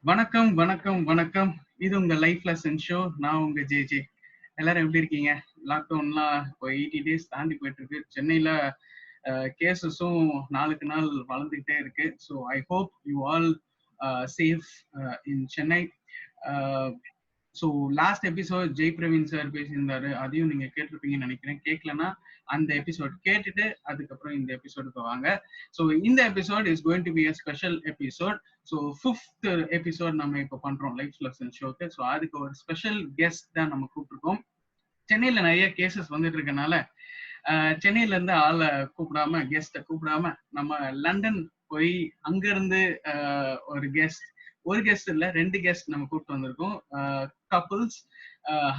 வணக்கம் வணக்கம் வணக்கம். இது உங்க லைஃப் லெசன் ஷோ. நான் உங்க ஜே. எல்லாரும் எப்படி இருக்கீங்க? லாக்டவுன்லாம் இப்போ 80 days தாண்டி போயிட்டு இருக்கு. சென்னையில கேசஸும் நாளுக்கு நாள் வளர்ந்துகிட்டே இருக்கு. So I hope you all safe in Chennai. So last episode Jai Praveen sir பேசியிருந்தாரு. அதையும் நீங்க கேட்டிருப்பீங்கன்னு நினைக்கிறேன். கேட்கலன்னா அந்த எபிசோட் கேட்டுட்டு அதுக்கப்புறம் இந்த எபிசோடுக்கு வாங்க. ஸோ இந்த episode is going to be a special episode. So 5th episode நம்ம இப்போ பண்றோம் லைஃப் லெசன் ஷோக்கு. ஸோ அதுக்கு ஒரு ஸ்பெஷல் கெஸ்ட் தான் நம்ம கூப்பிட்டுருக்கோம். சென்னையில நிறைய கேசஸ் வந்துட்டு இருக்கனால சென்னையில இருந்து ஆளை கூப்பிடாம கெஸ்ட கூப்பிடாம நம்ம லண்டன் போய் அங்க இருந்து ஒரு கெஸ்ட் இல்ல 2 கெஸ்ட் நம்ம கூப்பிட்டு வந்திருக்கோம். Couples,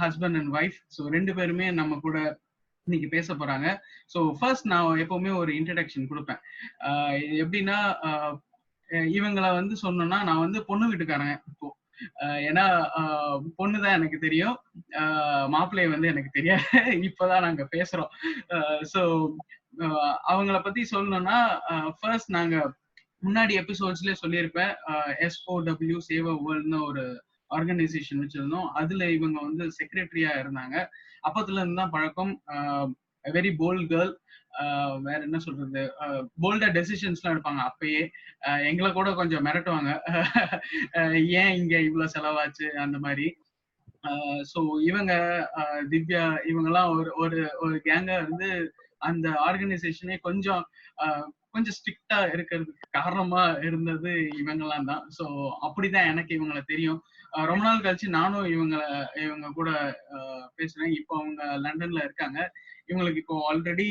husband and wife. So 2 பேருமே நம்ம கூட இன்னைக்கு பேச போறாங்க. ஸோ ஃபர்ஸ்ட் நான் எப்பவுமே ஒரு இன்ட்ரடக்ஷன் கொடுப்பேன். எப்படின்னா இவங்களை வந்து சொன்னோம்னா நான் வந்து பொண்ணு வீட்டுக்காரங்க இப்போ. ஏன்னா பொண்ணுதான் எனக்கு தெரியும், மாப்பிள்ளைய வந்து எனக்கு தெரியாது. இப்பதான் நாங்க பேசுறோம். ஸோ அவங்கள பத்தி சொல்லணும்னா ஃபர்ஸ்ட் நாங்க முன்னாடி எபிசோட்ஸ்லயே சொல்லியிருப்பேன். SOW சேவ் அ வேர்ல்ட்னு ஒரு ஆர்கனைசேஷன் வச்சிருந்தோம். அதுல இவங்க வந்து செக்ரட்டரியா இருந்தாங்க. அப்பத்துல இருந்து தான் பழக்கம். Very bold girl. வேற என்ன சொல்றது, போல்டா டெசிஷன்ஸ்லாம் எடுப்பாங்க. அப்பயே எங்களை கூட கொஞ்சம் மிரட்டுவாங்க. ஏன் இங்க இவ்வளவு செலவாச்சு அந்த மாதிரி. ஸோ இவங்க திவ்யா இவங்கெல்லாம் ஒரு ஒரு ஒரு கேங்கா இருந்து அந்த ஆர்கனைசேஷனே கொஞ்சம் கொஞ்சம் ஸ்ட்ரிக்டா இருக்கிறதுக்கு காரணமா இருந்தது இவங்கெல்லாம் தான். ஸோ அப்படிதான் எனக்கு இவங்களை தெரியும். ரொம்ப நாள் கழிச்சு நானும் இவங்க கூட பேசுறேன். இப்போ அவங்க லண்டன்ல இருக்காங்க. இவங்களுக்கு இப்போ ஆல்ரெடி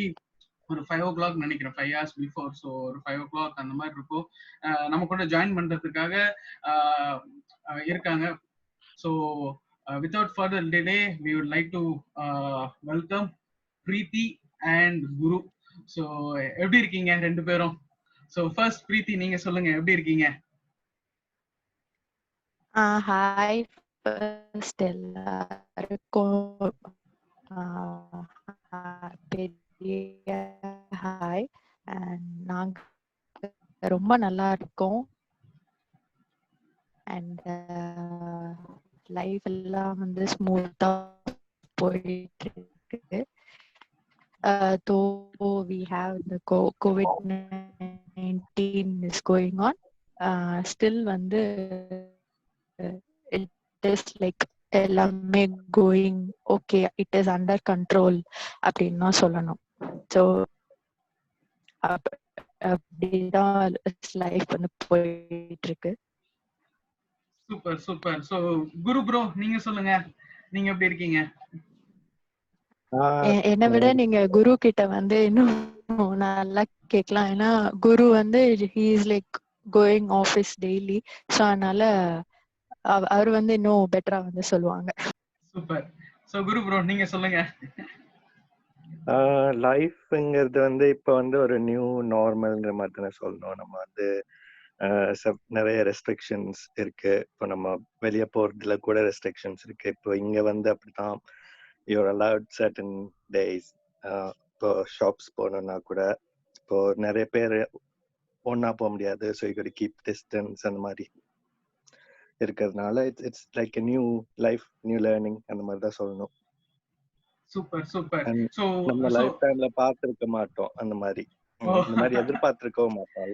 ஒரு 5 o'clock நினைக்கிறேன், 5 hours பிஃபோர். ஸோ ஒரு 5 o'clock அந்த மாதிரி இருக்கும். நம்ம கூட ஜாயின் பண்றதுக்காக இருக்காங்க. So without further delay we would like to welcome Preethi and Guru. So எப்படி இருக்கீங்க 2 பேரும்? ஸோ ஃபர்ஸ்ட் பிரீத்தி, நீங்க சொல்லுங்க, எப்படி இருக்கீங்க? ஹாய். ஃபர்ஸ்ட் எல்லாருக்கும் பெரிய ஹாய். அண்ட் நாங்க ரொம்ப நல்லா இருக்கோம். அண்ட் லைஃப் எல்லாம் வந்து ஸ்மூத்தா போயிட்டு இருக்கு. Though we have the COVID-19 is going on, still வந்து it is like எல்லாமே going okay, it is under control அப்படின்னு தான் சொல்லணும். ஸோ அப்படிதான் லைஃப் வந்து போயிட்டு இருக்கு. Super super. ஸோ குரு ப்ரோ, நீங்க சொல்லுங்க, நீங்க எப்படி இருக்கீங்க? என்னை விட நீங்க குரு கிட்ட வந்து இன்னும் நல்லா கேட்கலாம். ஏன்னா குரு வந்து he is like going office daily. So அதனால அவர் வந்து இன்னும் பெட்டரா வந்து சொல்லுவாங்க. சூப்பர். ஸோ குரு ப்ரோ, நீங்க சொல்லுங்க. லைஃப்ங்கிறது வந்து இப்போ வந்து ஒரு நியூ நார்மல்ங்கிற மாதிரி தானே சொல்லணும். நம்ம வந்து நிறைய ரெஸ்ட்ரிக்ஷன்ஸ் இருக்கு. இப்போ நம்ம வெளியே போறதுல கூட ரெஸ்ட்ரிக்ஷன்ஸ் இருக்கு. இப்போ இங்க வந்து அப்படித்தான் யூஆர் அலவுட் சர்டன் டேஸ். இப்போ ஷாப்ஸ் போனோம்னா கூட இப்போ நிறைய பேர் ஒன்னா போக முடியாது. So you code keep distance அந்த மாதிரி இருக்கிறதுனால it's like a new life, new learning அந்த மாதிரி தான் சொல்லணும். Super super. ஸோ நம்ம லைஃப் டைம்ல பார்த்திருக்க மாட்டோம் அந்த மாதிரி. இந்த மாதிரி எதிர்பார்த்திருக்கவும் மாட்டோம்.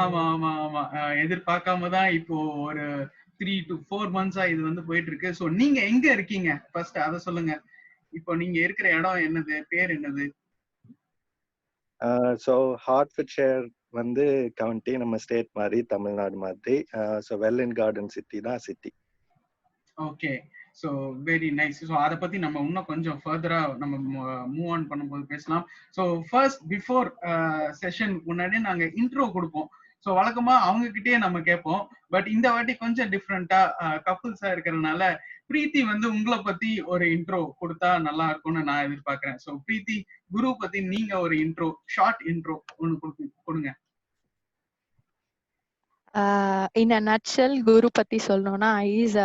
ஆமா ஆமா ஆமா, எதிர்பார்க்காம தான் இப்போ ஒரு 3 to 4 months இது வந்து போயிட்டு இருக்கு. ஸோ நீங்க எங்க இருக்கீங்க ஃபர்ஸ்ட் அதை சொல்லுங்க. இப்போ நீங்க இருக்கிற இடம் என்னது, பேர் என்னது? ஸோ ஹார்ட்ஃபோர்ட்ஷயர் வந்து கவுண்டி, நம்ம ஸ்டேட் மாதிரி, தமிழ்நாடு மாதிரி. ஸோ வெல்லின் கார்டன் சிட்டி தான் city. Okay, so very nice. So அதை பத்தி நம்ம இன்னும் கொஞ்சம் ஃபர்தரா நம்ம மூவ் ஆன் பண்ணும்போது பேசலாம். ஸோ ஃபர்ஸ்ட் பிஃபோர் செஷன் முன்னாடியே நாங்க இன்ட்ரோ கொடுப்போம். ஸோ வழக்கமா அவங்க கிட்டே நம்ம கேட்போம். பட் இந்த வாட்டி கொஞ்சம் டிஃப்ரெண்டா கப்புள்ஸா இருக்கிறதுனால பிரீத்தி வந்து உங்களை பத்தி ஒரு இன்ட்ரோ கொடுத்தா நல்லா இருக்கும்னு நான் எதிர்பார்க்கிறேன். ஸோ பிரீத்தி, குரு பத்தி நீங்க ஒரு இன்ட்ரோ, ஷார்ட் இன்ட்ரோ ஒன்று கொடுங்க. In a nutshell, குரு பத்தி சொல்லணும்னா is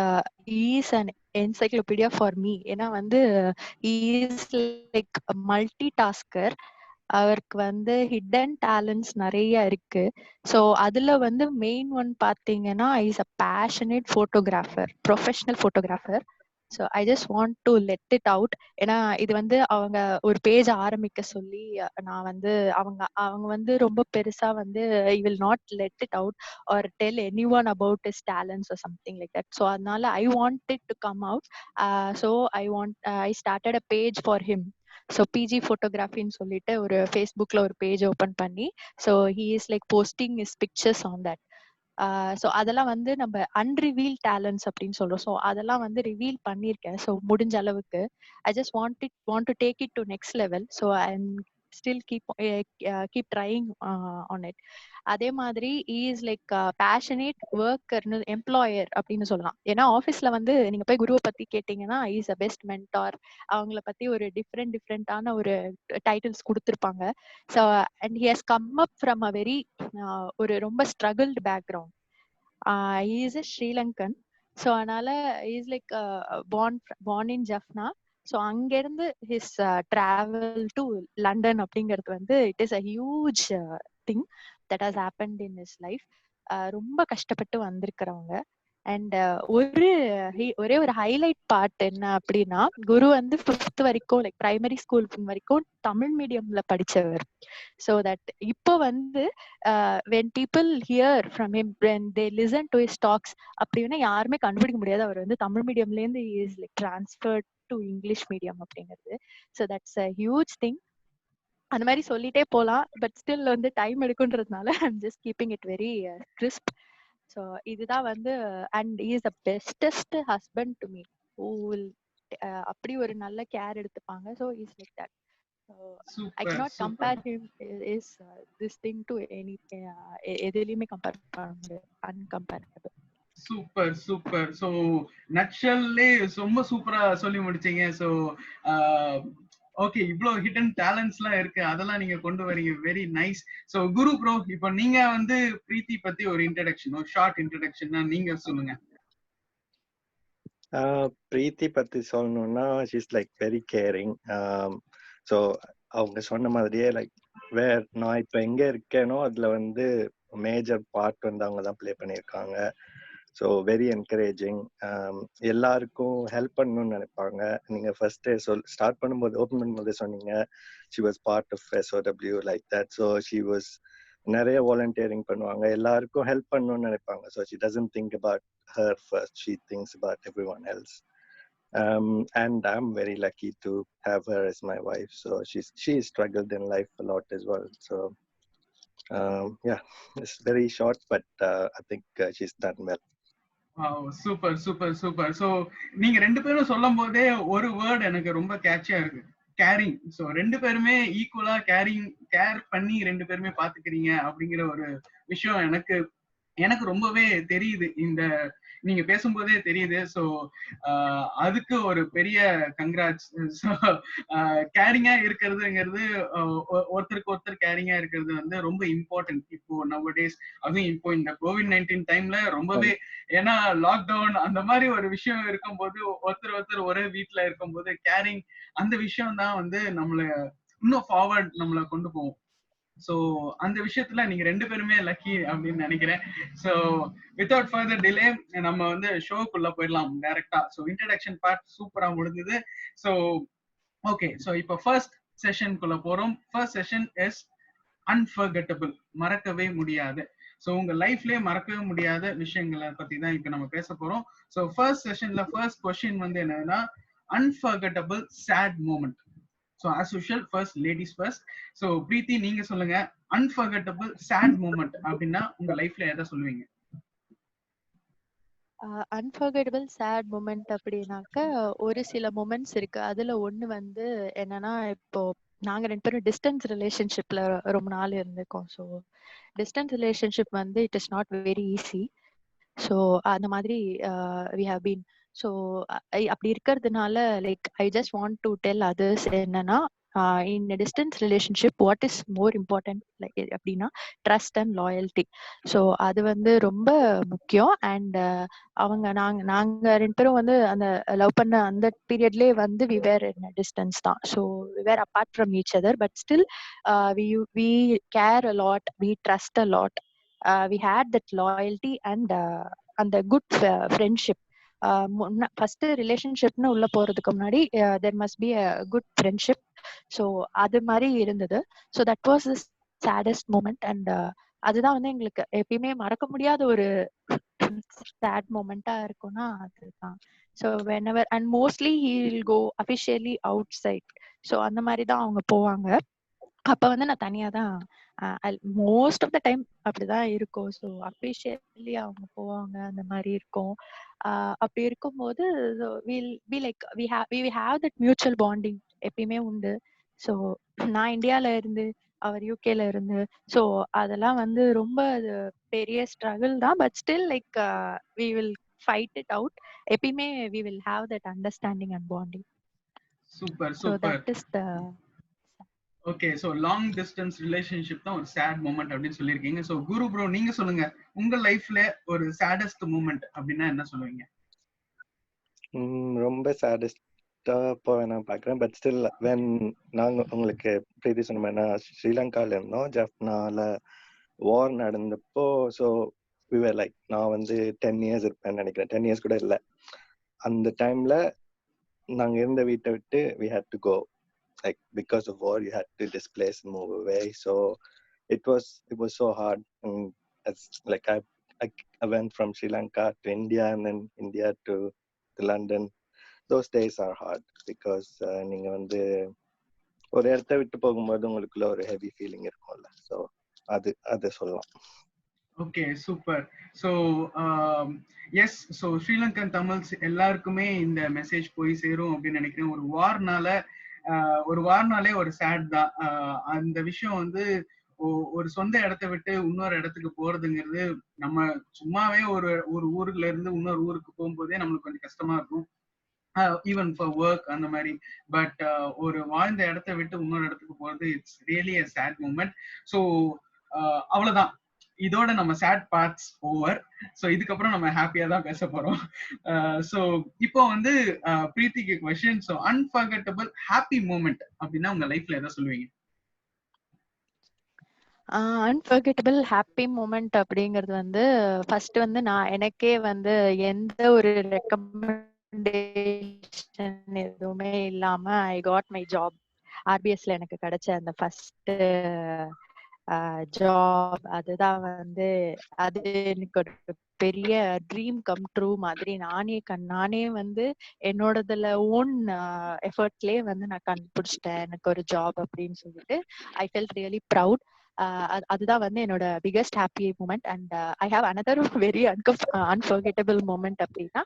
an encyclopedia for me. ஏன்னா வந்து he is like a multitasker. அவருக்கு வந்து ஹிடன் டேலண்ட்ஸ் நிறைய இருக்கு. ஸோ அதுல வந்து மெயின் ஒன் பாத்தீங்கன்னா is a passionate photographer, professional photographer. So I just want to let it out. ஏன்னா இது வந்து அவங்க ஒரு பேஜ் ஆரம்பிக்க சொல்லி நான் வந்து அவங்க அவங்க வந்து ரொம்ப பெருசா வந்து I will not let it out or tell any one about is talents or something like that. So அதனால I want it to come out. So I started a page for him. So BG ஃபோட்டோகிராஃபின்னு சொல்லிட்டு ஒரு ஃபேஸ்புக்ல ஒரு page open பண்ணி so he is like posting is pictures on that. So அதெல்லாம் வந்து நம்ம அன்ரிவீல் டேலண்ட்ஸ் அப்படின்னு சொல்றோம். ஸோ அதெல்லாம் வந்து ரிவீல் பண்ணியிருக்கேன். ஸோ முடிஞ்ச அளவுக்கு I just want to take it to next level. So I am still keep trying on it. அதே மாதிரி இஸ் லைக் பேஷனேட் ஒர்க்கர்னு எம்ப்ளாயர் அப்படின்னு சொல்லலாம். ஏன்னா ஆஃபீஸ்ல வந்து நீங்க போய் குருவை பத்தி கேட்டீங்கன்னா இஸ் அ பெஸ்ட் மென்டார், அவங்கள பத்தி ஒரு டிஃப்ரெண்டான ஒரு டைட்டில்ஸ் கொடுத்துருப்பாங்க. So and he has come up from a very ஒரு ரொம்ப struggled background. he is a Sri Lankan. So அதனால is like born in Jaffna. So அங்கிருந்து his travel to London அப்படிங்கிறது வந்து it is a huge thing that has happened in his life. ரொம்ப கஷ்டப்பட்டு வந்திருக்கிறவங்க. And ஒரே ஒரு ஹைலைட் பார்ட் என்ன அப்படின்னா, குரு வந்து 5th வரைக்கும் லைக் பிரைமரி ஸ்கூல் வரைக்கும் தமிழ் மீடியம்ல படிச்சவர். ஸோ தட் இப்போ வந்து when people hear from him, when they listen to his talks, அப்படின்னா யாருமே கண்டுபிடிக்க முடியாது அவர் வந்து தமிழ் மீடியம்ல இருந்து is like transferred to English medium அப்படிங்கிறது. So that's a huge thing. அந்த மாதிரி சொல்லிட்டே போலாம், பட் ஸ்டில் வந்து டைம் எடுக்குன்றதுனால I'm just keeping it very crisp. So இதுதான் வந்து and is the bestest husband to me, who will அப்படி ஒரு நல்ல கேர் எடுத்துப்பாங்க. So is like that. I cannot compare him is this thing to any எதுலயுமே compare பண்ண முடியாது, uncomparable. Super super. So நட்ஷல்லே ரொம்ப சூப்பரா சொல்லி முடிச்சீங்க. ஸோ ஓகே, இவ்வளோ ஹிடன் டேலண்ட்ஸ்லாம் இருக்கு, அதெல்லாம் நீங்க கொண்டு வரீங்க, வெரி நைஸ். ஸோ குரு ப்ரோ, இப்போ நீங்க வந்து பிரீத்தி பத்தி ஒரு இன்ட்ரடக்ஷன், ஒரு ஷார்ட் இன்ட்ரடக்ஷன் நீங்க சொல்லுங்க. பிரீத்தி பத்தி சொல்லணும்னா she's like very carrying. So அவங்க சொன்ன மாதிரியே லைக் நான் இப்போ எங்க இருக்கேனோ அதுல வந்து மேஜர் பார்ட் வந்து அவங்க தான் ப்ளே பண்ணியிருக்காங்க. So very encouraging. எல்லாருக்கும் ஹெல்ப் பண்ணணும்னு நினைப்பாங்க. நீங்க ஃபர்ஸ்ட் ஸ்டார்ட் பண்ணும்போது ஓப்பன் பண்ணும்போது சொன்னீங்க she was part of SOW like that. So she was நிறைய வாலண்டியரிங் பண்ணுவாங்க, எல்லாருக்கும் ஹெல்ப் பண்ணணும்னு நினைப்பாங்க. So she doesn't think about her first, she thinks about everyone else. And I'm very lucky to have her as my wife. So she struggled in life a lot as well. So yeah, it's very short, but I think she's done well. Super super super. So நீங்க ரெண்டு பேரும் சொல்லும் போதே ஒரு word எனக்கு ரொம்ப கேட்சியா இருக்கு, carrying. So ரெண்டு பேருமே ஈக்குவலா கேர் பண்ணி ரெண்டு பேருமே பாத்துக்கிறீங்க அப்படிங்கிற ஒரு விஷயம் எனக்கு ரொம்பவே தெரியுது, இந்த நீங்க பேசும்போதே தெரியுது. ஸோ அதுக்கு ஒரு பெரிய கங்க்ராட்ஸ். ஸோ கேரிங்கா இருக்கிறதுங்கிறது, ஒருத்தருக்கு ஒருத்தர் கேரிங்கா இருக்கிறது வந்து ரொம்ப இம்பார்ட்டன்ட் இப்போ நவடேஸ். அதுவும் இப்போ இந்த COVID-19 டைம்ல ரொம்பவே, ஏன்னா லாக்டவுன் அந்த மாதிரி ஒரு விஷயம் இருக்கும்போது, ஒருத்தர் ஒரே வீட்டுல இருக்கும்போது கேரிங், அந்த விஷயம் தான் வந்து நம்மள இன்னும் ஃபார்வர்ட் நம்மள கொண்டு போவோம். ஸோ அந்த விஷயத்துல நீங்க ரெண்டு பேருமே லக்கி அப்படின்னு நினைக்கிறேன். ஸோ வித்தவுட் ஃபர்தர் டிலே நம்ம வந்து ஷோக்குள்ள போயிடலாம் டைரக்டா. ஸோ இன்ட்ரடக்ஷன் பார்ட் சூப்பரா முடிஞ்சது. ஸோ ஓகே, ஸோ இப்போ ஃபர்ஸ்ட் செஷனுக்குள்ள போறோம். ஃபர்ஸ்ட் செஷன் இஸ் அன்ஃபர்கெட்டபிள், மறக்கவே முடியாது. ஸோ உங்க லைஃப்லயே மறக்கவே முடியாத விஷயங்களை பத்தி தான் இப்போ நம்ம பேச போறோம். ஸோ ஃபர்ஸ்ட் செஷன்ல ஃபர்ஸ்ட் கொஸ்டின் வந்து என்னன்னா, unforgettable sad moment. So as usual, first ladies first. So Preeti, நீங்க சொல்லுங்க, unforgettable sad moment அப்படின்னா உங்க லைஃப்ல எதை சொல்லுவீங்க? அன்ஃபர்கெட்டபிள் சேட் மூமெண்ட் அப்படின்னாக்க ஒரு சில மூமெண்ட்ஸ் இருக்கு. அதுல ஒண்ணு வந்து என்னன்னா, இப்போ நாங்க ரெண்டு பேரும் டிஸ்டன்ஸ் ரிலேஷன்ஷிப்ல ரொம்ப நாள் இருந்திருக்கோம். ஸோ டிஸ்டன்ஸ் ரிலேஷன்ஷிப் வந்து it is not very easy. So அந்த மாதிரி வி ஹவ் பீன். ஸோ அப்படி இருக்கிறதுனால like I just want to tell others என்னன்னா, in a distance relationship what is more important like அப்படின்னா ட்ரஸ்ட் அண்ட் லாயல்ட்டி. ஸோ அது வந்து ரொம்ப முக்கியம். அண்ட் அவங்க நாங்க ரெண்டு பேரும் வந்து அந்த லவ் பண்ண அந்த பீரியட்லயே வந்து வி வேர் இன் டிஸ்டன்ஸ் தான். So we were apart from each other but still we care a lot, we trust a lot, we had that loyalty and அந்த குட் ஃப்ரெண்ட்ஷிப். ஃபர்ஸ்ட் ரிலேஷன்ஷிப்னு உள்ள போறதுக்கு முன்னாடி there must be a good friendship. So அது மாதிரி இருந்தது. So that was the saddest moment. And அதுதான் வந்து எங்களுக்கு எப்பயுமே மறக்க முடியாத ஒரு சேட் மூமெண்டா இருக்கும்னா அதுதான். So whenever and mostly he will go officially அவுட் சைட். ஸோ அந்த மாதிரி தான் அவங்க போவாங்க. அப்ப வந்து நான் தனியா தான் மோஸ்ட் ஆஃப் த டைம் அப்படிதான் இருக்கும். ஸோ அஃபிஷியலி அவங்க போவாங்க அந்த மாதிரி இருக்கும். அப்படி இருக்கும்போது will be like we have that mutual bonding எப்பயுமே உண்டு. ஸோ நான் இந்தியால இருந்து அவர் யூகேல இருந்து, ஸோ அதெல்லாம் வந்து ரொம்ப பெரிய ஸ்ட்ரகிள் தான். But still like we will fight it out. எப்பயுமே we will have that understanding and bonding. Super so super. That is the okay, so long distance relationship தான் ஒரு சேட் மூமெண்ட் அப்படின்னு சொல்லியிருக்கீங்க. ஸோ குரு ப்ரோ நீங்க சொல்லுங்க, உங்க லைஃப்ல ஒரு சேடஸ்ட் மூமெண்ட் அப்படின்னா என்ன சொல்லுவீங்க? ரொம்ப சேடஸ்டா இப்போ நான் பார்க்குறேன். பட் ஸ்டில் வென் நாங்கள் உங்களுக்கு பிரீதி சொன்ன மாதிரி நான் ஸ்ரீலங்காவில் இருந்தோம். ஜஃப்னால வார் நடந்தப்போ ஸோ விவர் லைக் நான் வந்து 10 இயர்ஸ் இருப்பேன்னு நினைக்கிறேன். 10 இயர்ஸ் கூட இல்லை. அந்த டைம்ல நாங்கள் இருந்த வீட்டை விட்டு we had to go. Like because of war you had to displace and move away. So it was so hard. And as like I went from Sri Lanka to India and then India to London. Those days are hard because நீங்க வந்து ஒரு இடத்த விட்டு போகும்போது உங்களுக்குள்ள ஒரு heavy feeling இருக்கும்ல. So அது சொல்லலாம். Okay super. So yes, so Sri Lankan Tamils எல்லாருக்குமே இந்த மெசேஜ் போய் சேரும் அப்படின்னு நினைக்கிறேன். ஒரு வார்னாலே ஒரு சேட் தான். அந்த விஷயம் வந்து ஒரு சொந்த இடத்த விட்டு இன்னொரு இடத்துக்கு போறதுங்கிறது நம்ம சும்மாவே ஒரு ஊர்ல இருந்து இன்னொரு ஊருக்கு போகும்போதே நம்மளுக்கு கொஞ்சம் கஷ்டமா இருக்கும், ஈவன் ஃபார் ஒர்க் அந்த மாதிரி. பட் ஒரு வாழ்ந்த இடத்த விட்டு இன்னொரு இடத்துக்கு போறது it's really a sad moment. So அவ்வளவுதான், இதோட நம்ம சேட் பார்ட்ஸ் ஓவர். ஸோ இதுக்கப்புறம் நம்ம ஹாப்பியா தான் பேச போறோம். ஸோ இப்போ வந்து பிரீத்திக்கு question. So unforgettable happy moment அப்படின்னா உங்க லைஃப்ல எதை சொல்லுவீங்க? அன்ஃபர்கெட்டபிள் ஹாப்பி மூமெண்ட் அப்படிங்கிறது வந்து ஃபர்ஸ்ட் வந்து நான் எனக்கே வந்து எந்த ஒரு ரெக்கமெண்டேஷன் எதுவுமே இல்லாம ஐ காட் மை ஜாப். ஆர்பிஎஸ்ல எனக்கு கிடைச்ச அந்த ஃபர்ஸ்ட் ஜாப், அதுதான் வந்து அது எனக்கு ஒரு பெரிய ட்ரீம் கம் ட்ரூ மாதிரி. நானே வந்து என்னோடதுல ஓன் எஃபர்ட்லயே வந்து நான் கண்டுபிடிச்சிட்டேன் எனக்கு ஒரு ஜாப் அப்படின்னு சொல்லிட்டு ஐ ஃபெல்ட் ரியலி ப்ரவுட். அதுதான் வந்து என்னோட biggest happy moment. And I have another very unforgettable moment அப்படின்னா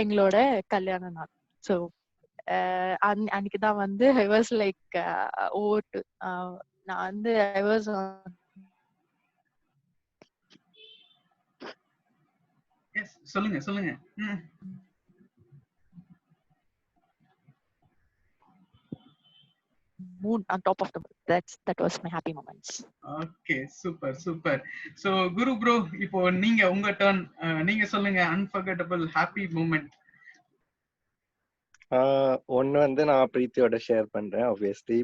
எங்களோட கல்யாண நாள். ஸோ அன்னைக்குதான் வந்து ஐ வாஸ் லைக் நான் வந்து ஐ வாஸ் சொல்லுங்க. moon on top of the moon. That was my happy moments. Okay super. So Guru bro இப்போ நீங்க உங்க டர்ன், நீங்க சொல்லுங்க அன்ஃபர்கட்டபிள் ஹாப்பி மூமெண்ட். ஒன்னு வந்து நான் பிரீத்தியோட ஷேர் பண்றேன். obviously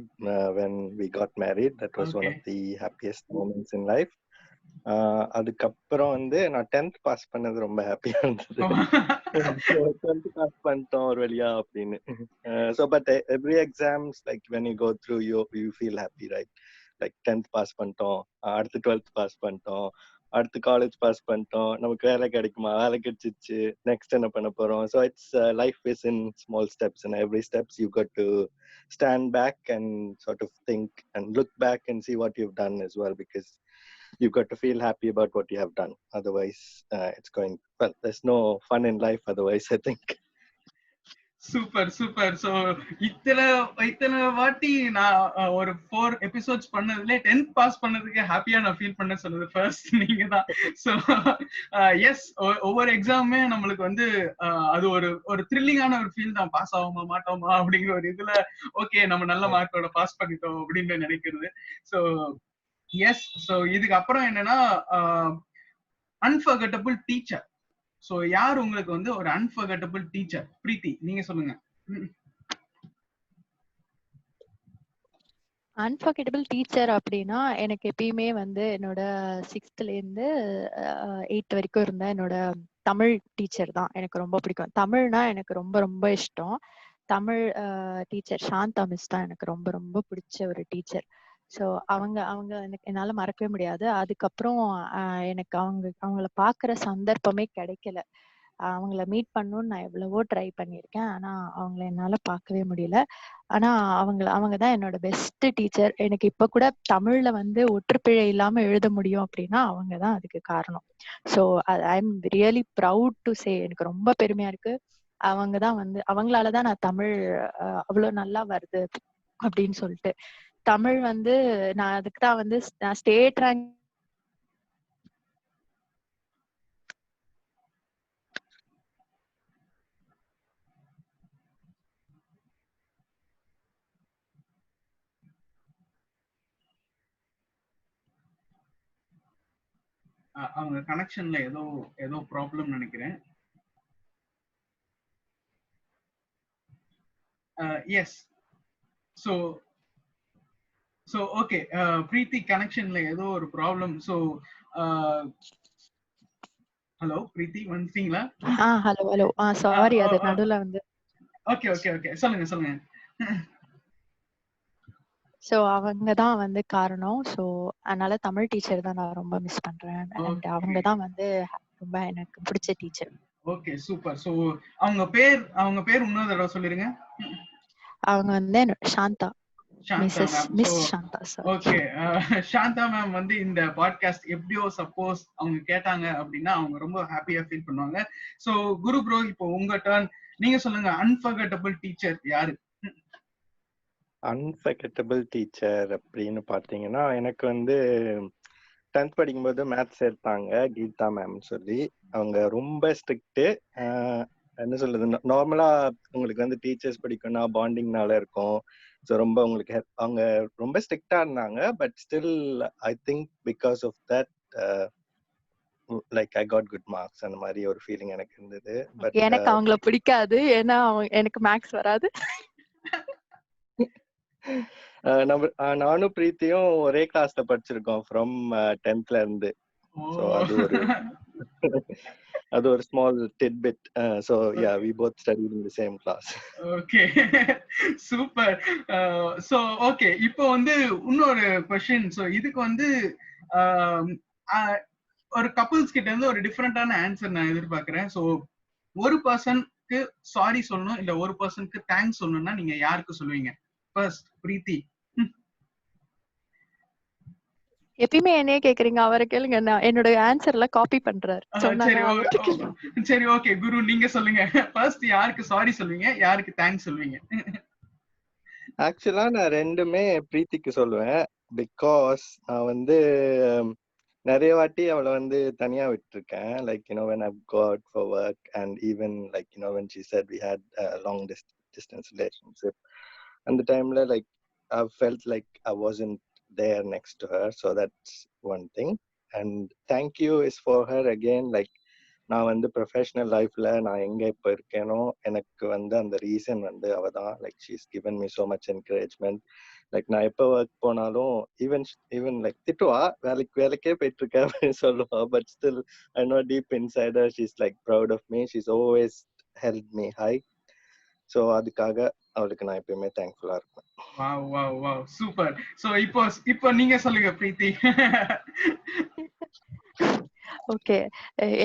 when we got married that was one of the happiest moments in life. அதுக்கப்புறம் வந்து நான் 10th பாஸ் பண்ணது ரொம்ப ஹாப்பியா இருந்தது. 10th பாஸ் பண்ணிட்டோம் ஒரு வழியா அப்படின்னு. so but every exams like when you go through you feel happy, right? like 10th pass பண்ணிட்டோம், அடுத்து 12th பாஸ் பண்ணிட்டோம், அடுத்து காலேஜ் பாஸ் பண்ணிட்டோம், நமக்கு வேலை கிடைக்குமா, வேலை கிடைச்சிச்சு, நெக்ஸ்ட் என்ன பண்ண போறோம். So it's life is in small steps and every steps you got to stand back and sort of think and look back and see what you've done as well, because you've got to feel happy about what you have done. Otherwise it's going well, there's no fun in life otherwise, I think. Super super. So இத்தனை இத்தனை வாட்டி நான் ஒரு 4 episodes பண்ணதுல 10th pass பண்ணதுக்கு ஹாப்பியா நான் feel பண்ண சொன்னது ஃபர்ஸ்ட் நீங்க தான். சோ எஸ், ஒவ்வொரு எக்ஸாமுமே நம்மளுக்கு வந்து அது ஒரு ஒரு த்ரில்லிங்கான ஒரு ஃபீல் தான். பாஸ் ஆகுமா மாட்டோமா அப்படிங்கிற ஒரு இதுல ஓகே நம்ம நல்ல மார்க்கோட பாஸ் பண்ணிட்டோம் அப்படின்னு நினைக்கிறது. So yes. சோ இதுக்கு அப்புறம் என்னன்னா அன்ஃபர்கட்டபிள் டீச்சர். சோ யார் உங்களுக்கு வந்து ஒரு அன்ஃபர்கட்டபிள் டீச்சர்? பிரீத்தி நீங்க சொல்லுங்க. அன்ஃபர்கெட்டபிள் டீச்சர் அப்படின்னா எனக்கு எப்பயுமே வந்து என்னோட 6th இருந்து 8th வரைக்கும் இருந்த என்னோட தமிழ் டீச்சர் தான் எனக்கு ரொம்ப பிடிக்கும். தமிழ்னா எனக்கு ரொம்ப ரொம்ப இஷ்டம். தமிழ் டீச்சர் சாந்தா மிஸ் தான் எனக்கு ரொம்ப ரொம்ப பிடிச்ச ஒரு டீச்சர். ஸோ அவங்க அவங்க எனக்கு என்னால மறக்கவே முடியாது. அதுக்கப்புறம் எனக்கு அவங்கள பாக்குற சந்தர்ப்பமே கிடைக்கல. அவங்கள மீட் பண்ணணும்னு நான் எவ்வளவோ ட்ரை பண்ணியிருக்கேன். ஆனா அவங்கள என்னால பார்க்கவே முடியல. ஆனா அவங்கதான் என்னோட பெஸ்ட் டீச்சர். எனக்கு இப்ப கூட தமிழ்ல வந்து ஒற்றுப்பிழை இல்லாம எழுத முடியும் அப்படின்னா அவங்கதான் அதுக்கு காரணம். So I am really proud to say, எனக்கு ரொம்ப பெருமையா இருக்கு. அவங்கதான் வந்து அவங்களாலதான் நான் தமிழ் அவ்வளவு நல்லா வருது அப்படின்னு சொல்லிட்டு. தமிழ் வந்து நான் அதுக்கு தான் வந்து நான் ஸ்டேட் ரேங்க் அவங்க கனெக்ஷன்ல ஏதோ ஏதோ ப்ராப்ளம் நினைக்கிறேன். எஸ். ஸோ ஸோ ஓகே, பிரீத்தி கனெக்ஷன்ல ஏதோ ஒரு ப்ராப்ளம். ஸோ ஹலோ பிரீத்தி வந்துட்டீங்களா? ஹலோ ஹலோ சாரி, அது நடுவுல வந்து ஓகே ஓகே ஓகே, சொல்லுங்க சொல்லுங்க. ஸோ அவங்கதான் வந்து காரணம். ஸோ அதனால தமிழ் டீச்சர் தான் நான் ரொம்ப மிஸ் பண்றேன். அண்ட் அவங்கதான் வந்து ரொம்ப எனக்கு பிடிச்ச டீச்சர். Okay super. ஸோ அவங்க பேர் இன்னொரு தடவை சொல்லிருங்க. அவங்க வந்து Shantha miss ma'am. Shantha sir. Okay, Shantha ma'am வந்து இந்த பாட்காஸ்ட் எப்படியோ சப்போஸ் அவங்க கேட்டாங்க அப்படின்னா அவங்க ரொம்ப ஹாப்பியா ஃபீல் பண்ணுவாங்க. சோ குரு ப்ரோ, இப்போ உங்க டர்ன். நீங்க சொல்லுங்க, அன்ஃபர்கட்டபிள் டீச்சர் யாரு? அன்ஃபர்கெட்டபிள் டீச்சர் அப்படின்னு பார்த்தீங்கன்னா எனக்கு வந்து 10th படிக்கும்போது மேத்ஸ் எடுத்தாங்க, கீதா மேம் சொல்லி. அவங்க ரொம்ப ஸ்ட்ரிக்ட்டு. என்ன சொல்றது, நார்மலா உங்களுக்கு வந்து டீச்சர்ஸ் படிக்கணும்னா பாண்டிங்னால இருக்கும். ஸோ ரொம்ப உங்களுக்கு அவங்க ரொம்ப ஸ்ட்ரிக்டா இருந்தாங்க. But still I think because of that like I got good marks, அந்த மாதிரி ஒரு ஃபீலிங் எனக்கு இருந்தது. பட் எனக்கு அவங்கள பிடிக்காது, ஏன்னா எனக்கு மேக்ஸ் வராது. நானும் பிரீத்தியும் ஒரே கிளாஸ்ல படிச்சிருக்கோம் ஃப்ரம் 10th இருந்து. ஸோ அது ஒரு small titbit. So yeah, we both studied in the same class. Okay super. So okay, இப்போ வந்து இன்னொரு கொஸ்டின். ஸோ இதுக்கு வந்து ஒரு கப்புள்ஸ் கிட்ட இருந்து ஒரு டிஃப்ரெண்டான ஆன்சர் நான் எதிர்பார்க்கிறேன். ஸோ ஒரு பர்சனுக்கு சாரி சொல்லணும், இல்ல ஒரு பர்சனுக்கு தேங்க்ஸ் சொல்லணும்னா நீங்க யாருக்கு சொல்லுவீங்க? ஃபர்ஸ்ட் பிரீத்தி. எப்பயுமே என்னையே கேக்குறீங்க, அவரை கேளுங்க. நான் என்னோட ஆன்சர்ல காப்பி பண்றாரு. சரி ஓகே குரு, நீங்க சொல்லுங்க. ஃபர்ஸ்ட் யாருக்கு சாரி சொல்லுவீங்க, யாருக்கு தேங்க்ஸ் சொல்லுவீங்க? ஆக்சுவலா நான் ரெண்டுமே பிரீத்திக்கு சொல்லுவேன். பிகாஸ் நான் வந்து நிறைய வாட்டி அவளை வந்து தனியா விட்டுருக்கேன். Like when I've got for work, and even like when she said we had a long distance relationship, and the time like I felt like I wasn't there next to her. So that's one thing. And thank you is for her again. Like நான் வந்து professional லைஃப்ல நான் எங்க இப்போ இருக்கேனோ எனக்கு வந்து அந்த reason வந்து அவ தான். Like she is given me so much encouragement. Like நான் எப்போ ஒர்க் போனாலும் ஈவன் லைக் திட்டுவா, வேலைக்கே போயிட்டு இருக்க அப்படின்னு சொல்லுவா. But still I know deep inside her she is like proud of me. She is always help me hi. So அதுக்காக அவளுக்கு நான் எப்பயுமே தேங்க்ஃபுல்லா இருப்பேன். Wow wow wow, super. So இப்போ நீங்க சொல்லுங்க பிரீத்தி. ஓகே,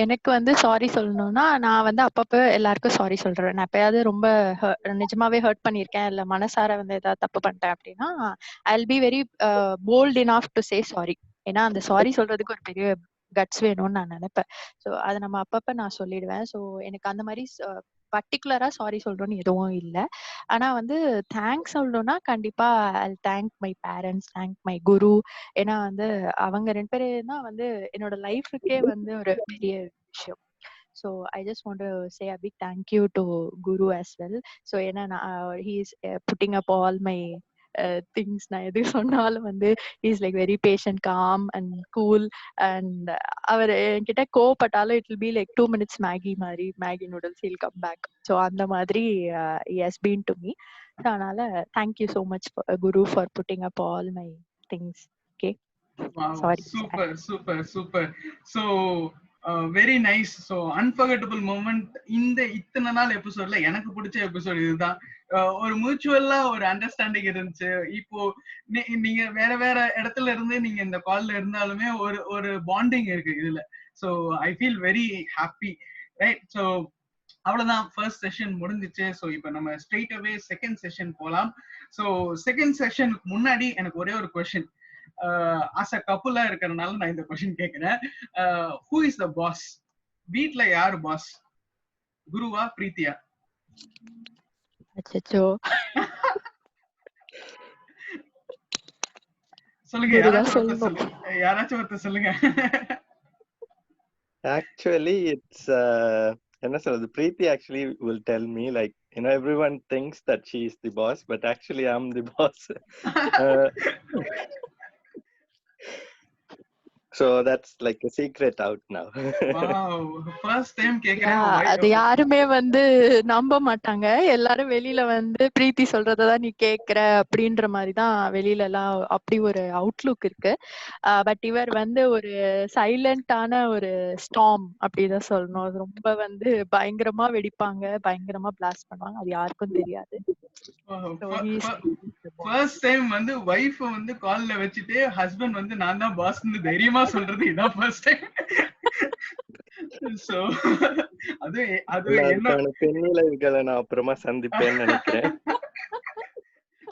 எனக்கு வந்து சாரி சொல்லணும்னா நான் வந்து அப்பப்ப எல்லாருக்கும் சாரி சொல்றேன். நான் எப்பயாவது ரொம்ப நிஜமாவே ஹர்ட் பண்ணியிருக்கேன், இல்ல மனசார வந்து ஏதாவது தப்பு பண்ணிட்டேன் அப்படின்னா I will be very bold enough to say sorry. ஏன்னா அந்த சாரி சொல்றதுக்கு ஒரு பெரிய கட்ஸ் வேணும்னு நான் நினைப்பேன். ஸோ அதை நம்ம அப்பப்ப நான் சொல்லிடுவேன். ஸோ எனக்கு அந்த மாதிரி பர்டிகுலரா சாரி சொல்றோம்னு எதுவும் இல்ல. ஆனா வந்து தேங்க்ஸ் சொல்லணும்னா கண்டிப்பா I'll thank my parents, thank my குரு. ஏன்னா வந்து அவங்க 2 பேரும் தான் வந்து என்னோட லைஃபுக்கே வந்து ஒரு பெரிய விஷயம். So I just want to say a big thank you to Guru as well. So ஏன்னா he is putting up all my things. நான் எது சொன்னாலும் வந்து he is like very patient, calm and cool. And அவர் என்கிட்ட கோவப்பட்டாலும் it will be like 2 minutes Maggi noodles, he'll come back. So அந்த மாதிரி he has been to me. So அதனால thank you so much for, Guru, for putting up all my things. Okay. Wow, Sorry. super. So very nice. So unforgettable moment இந்த இத்தனை நாள் எபிசோட்ல எனக்கு பிடிச்ச episode இதுதான். ஒரு மியூச்சுவலா ஒரு அண்டர்ஸ்டாண்டிங் இருந்துச்சு. இப்போ நீங்க வேற வேற இடத்துல இருந்து நீங்க இந்த கால்ல இருந்தாலுமே ஒரு பாண்டிங் இருக்கு இதுல. So I feel very happy, right? So அவ்வளவுதான், ஃபர்ஸ்ட் செஷன் முடிஞ்சிச்சு. ஸோ இப்போ நம்ம ஸ்ட்ரெயிட் அவே செகண்ட் செஷன் போலாம். ஸோ செகண்ட் செஷனுக்கு முன்னாடி எனக்கு ஒரே ஒரு கொஸ்டின். ஆஸ் அ கப்புலா இருக்கறனால நான் இந்த क्वेश्चन கேக்குறேன். Who is the boss? வீட்ல யாரு பாஸ்? குருவா பிரீத்தியா? அச்சச்சோ, சொல்லுங்க, யாராச்சும் ஒருத்தர் சொல்லுங்க. Actually it's என்ன சொல்றது, Preeti actually will tell me, like, you know, everyone thinks that she is the boss, but actually I'm the boss. So that's like a secret out now. Wow, first time கேக்குறேன். அது யாருமே வந்து நம்ப மாட்டாங்க. எல்லாரும் வெளியில வந்து பிரீத்தி சொல்றதான் நீ கேக்குற அப்படின்ற மாதிரிதான் வெளியில எல்லாம் அப்படி ஒரு அவுட்லுக் இருக்கு. பட் இவர் வந்து ஒரு சைலண்டான ஒரு ஸ்டார்ம் அப்படிதான் சொல்லணும். அது ரொம்ப வந்து பயங்கரமா வெடிப்பாங்க, பயங்கரமா பிளாஸ்ட் பண்ணுவாங்க. அது யாருக்கும் தெரியாது. ஃபர்ஸ்ட் டைம் வந்து வைஃப் வந்து கால்ல வச்சுட்டு ஹஸ்பண்ட் வந்து நான் தான் பாஸ்னு தைரியமா சொல்றது இதான் ஃபர்ஸ்ட் டைம். சோ அது என்ன பெண்ணிலைகளை நான் அப்புறமா சந்திப்பேன்னு நினைக்கிறேன்.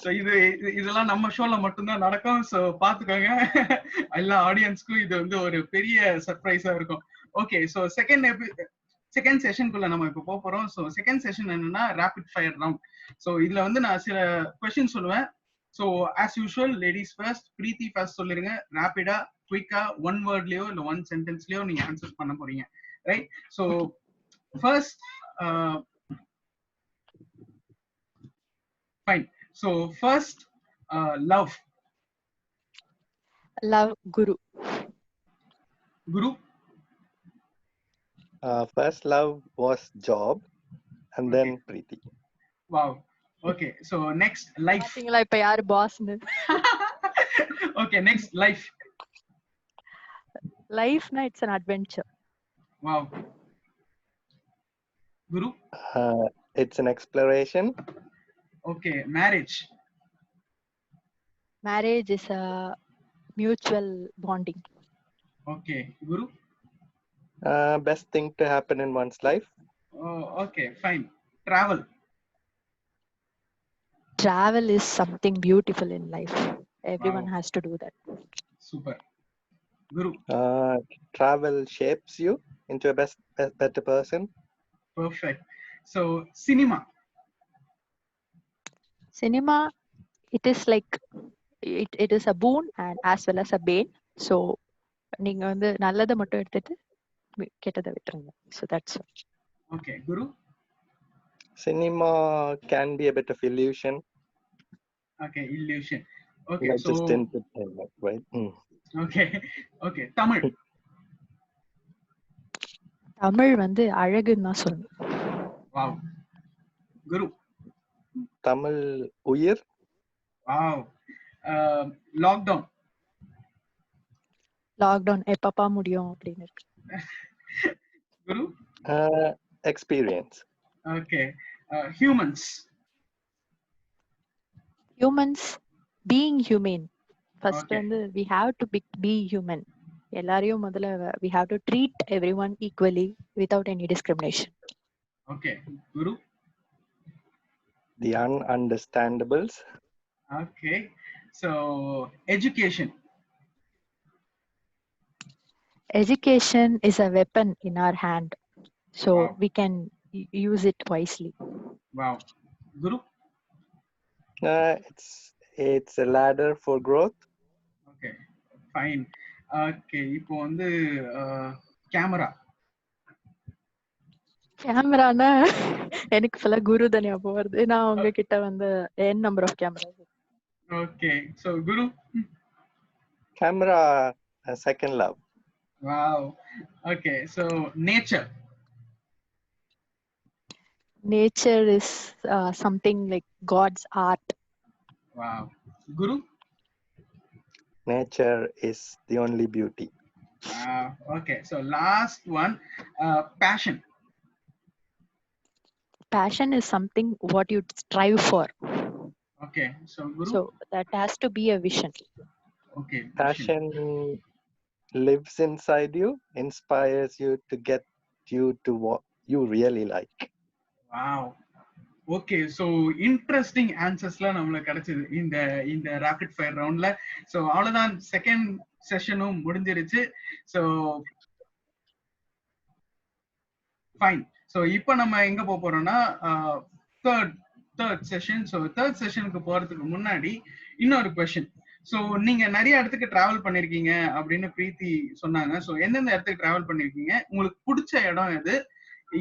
சோ இதெல்லாம் நம்ம ஷோல மட்டும்தான் நடக்கும். சோ பாத்துக்கோங்க, எல்லா ஆடியன்ஸ்க்கும் இது வந்து ஒரு பெரிய சர்ப்ரைஸா இருக்கும். ஓகே, சோ செகண்ட் செஷனுக்குள்ள நம்ம இப்ப போறோம். சோ செகண்ட் செஷன் என்னன்னா ரேபிட் ஃபயர் ரவுண்ட். சோ இதுல வந்து நான் சில क्वेश्चन சொல்லுவேன். So as usual ladies first. Preethi first சொல்லிருங்க. ரேபிடா, குயிக்கா, ஒன் வேர்ட்லயோ இல்ல ஒன் சென்டென்ஸ்லயோ நீங்க ஆன்சர் பண்ண போறீங்க, right? So first fine. So first love. Guru. First love was job and Okay. then Preeti. Wow. Okay, so next life. பாத்தீங்களா இப்ப யாரு பாஸ்னு? Okay, next life. லைஃப்னா it's an adventure. Wow. Guru? It's an exploration. Okay, marriage. Marriage is a mutual bonding. Okay, Guru? Best thing to happen in one's life. Oh, okay, fine. Travel. Travel is something beautiful in life. Everyone Wow. has to do that. Super. Guru? Travel shapes you into a better person. Perfect. So, cinema. Cinema, it is like it is a boon and as well as a bane. So நீங்க வந்து நல்லதை மட்டும் எடுத்துட்டு கெட்டதை விட்டுருங்க. So that's all. Okay, Guru? Cinema can be a bit of illusion. Okay, illusion. Okay, like so just entertainment, right? Okay, Tamil. Tamil வந்து அழகுன்னு தான் சொல்லணும். Wow. Guru? Tamil உயிர். Wow. Lockdown. லாக்டவுன் எப்பப்பா முடியும் அப்படின்னு இருக்கு. Guru? Experience. Okay. Humans. Being humane. First வந்து we have to be human. எல்லாரையும் முதல்ல we have to treat everyone equally without any discrimination. Okay. Guru? The ununderstandables. Okay. So, education. Education is a weapon in our hand. So Wow. we can use it wisely. Wow. Guru? It's a ladder for growth. Okay, fine. Okay, இப்போ வந்து camera. கேமரானா எனக்கு ஃபுல்லா குரு தான் ஞாபகம் வருது. நான் உங்ககிட்ட வந்து n number of cameras. Okay, so Guru? Camera, second love. Wow. Okay, so nature. Nature is something like God's art. Wow. Guru? Nature is the only beauty. Okay, so last one, passion. Passion is something what you strive for. Okay, so Guru? So that has to be a vision. Okay, Passion lives inside you, inspires you to get you to what you really like. Wow. Okay, so interesting ஆன்சர்ஸ்லாம் நம்மளுக்கு கிடைச்சது இந்த rapid fire ரவுண்ட்ல. So அவ்வளோதான், second செஷனும் முடிஞ்சிருச்சு. So fine. So இப்போ நம்ம எங்க போக போறோம்னா தேர்ட் செஷன். ஸோ தேர்ட் செஷனுக்கு போறதுக்கு முன்னாடி இன்னொரு கொஸ்டின். ஸோ நீங்க நிறைய இடத்துக்கு டிராவல் பண்ணிருக்கீங்க அப்படின்னு பிரீத்தி சொன்னாங்க. ஸோ எந்தெந்த இடத்துக்கு டிராவல் பண்ணிருக்கீங்க, உங்களுக்கு பிடிச்ச இடம் எது,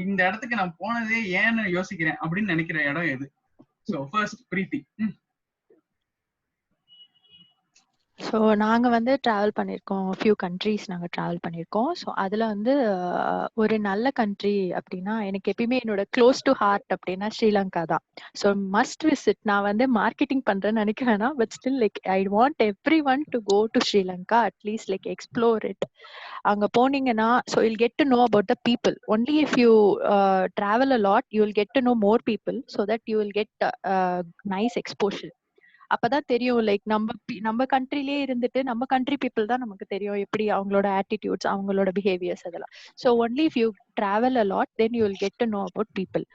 இந்த இடத்துக்கு நான் போனதே ஏன்னு யோசிக்கிறேன் அப்படின்னு நினைக்கிற இடம் எது? ஸோ ஃபர்ஸ்ட் பிரீத்தி. ஸோ நாங்கள் வந்து ட்ராவல் பண்ணியிருக்கோம், ஃபியூ கண்ட்ரீஸ் நாங்கள் ட்ராவல் பண்ணியிருக்கோம். ஸோ அதில் வந்து ஒரு நல்ல கண்ட்ரி அப்படின்னா எனக்கு எப்பயுமே என்னோட க்ளோஸ் டு ஹார்ட் அப்படின்னா ஸ்ரீலங்கா தான். So must visit. நான் வந்து மார்க்கெட்டிங் பண்ணுறேன்னு நினைக்க வேணாம், but still like I want every one to go to Sri Lanka, at least like explore it. அங்கே போனீங்கன்னா so you'll get to know about the people. Only if you travel a lot you will get to know more people, so that you will get nice exposure. அப்பதான் தெரியும் like நம்ம கண்ட்ரிலே இருந்துட்டு நம்ம country people தான் நமக்கு தெரியும் எப்படி அவங்களோட ஆட்டிடியூட்ஸ், அவங்களோட பிஹேவியர்ஸ் அதெல்லாம். So only if you travel a lot then you will get to know about people.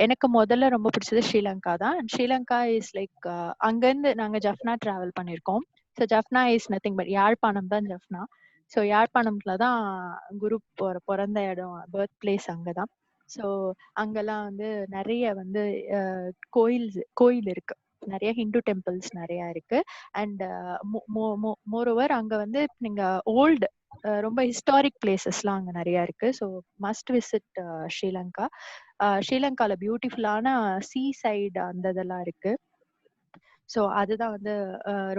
எனக்கு முதல்ல ரொம்ப பிடிச்சது ஸ்ரீலங்கா தான். ஸ்ரீலங்கா இஸ் லைக் அங்கேருந்து நாங்கள் ஜஃப்னா டிராவல் பண்ணியிருக்கோம். So Jaffna is nothing but Yazhpanam தான் ஜஃப்னா. ஸோ யாழ்ப்பாணம்ல தான் குரு பிறந்த இடம், பர்த் பிளேஸ் அங்கே தான். ஸோ அங்கெல்லாம் வந்து நிறைய வந்து கோயில் இருக்கு, நிறைய ஹிந்து டெம்பிள்ஸ் நிறைய இருக்கு. அண்ட் மோரோவர் அங்க வந்து நீங்க ஓல்டு ரொம்ப ஹிஸ்டாரிக் பிளேசஸ்லாம் அங்க நிறைய இருக்கு. So must visit Sri Lanka. ஸ்ரீலங்கால பியூட்டிஃபுல்லான சீ சைடு அந்த இதெல்லாம் இருக்கு. ஸோ அதுதான் வந்து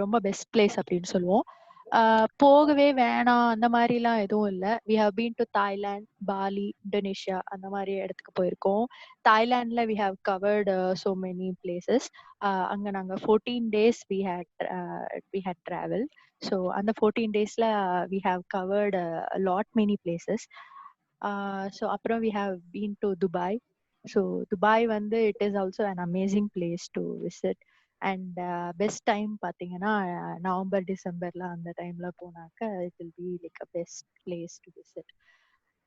ரொம்ப பெஸ்ட் பிளேஸ் அப்படின்னு சொல்லுவோம். போகவே வேணாம் அந்த மாதிரிலாம் எதுவும் இல்லை. We have been to Thailand, Bali, Indonesia அந்த மாதிரி இடத்துக்கு போயிருக்கோம். தாய்லாண்டில் we have covered so many places. அங்கே நாங்கள் 14 days வி ஹேட் ட்ராவல். ஸோ அந்த 14 daysல we have covered lot many places. So அப்புறம் we have been to Dubai. So Dubai வந்து it is also an amazing place to visit. And best time பார்த்தீங்கன்னா November டிசம்பர்ல அந்த டைம்ல போனாக்க it will be like a best place to visit.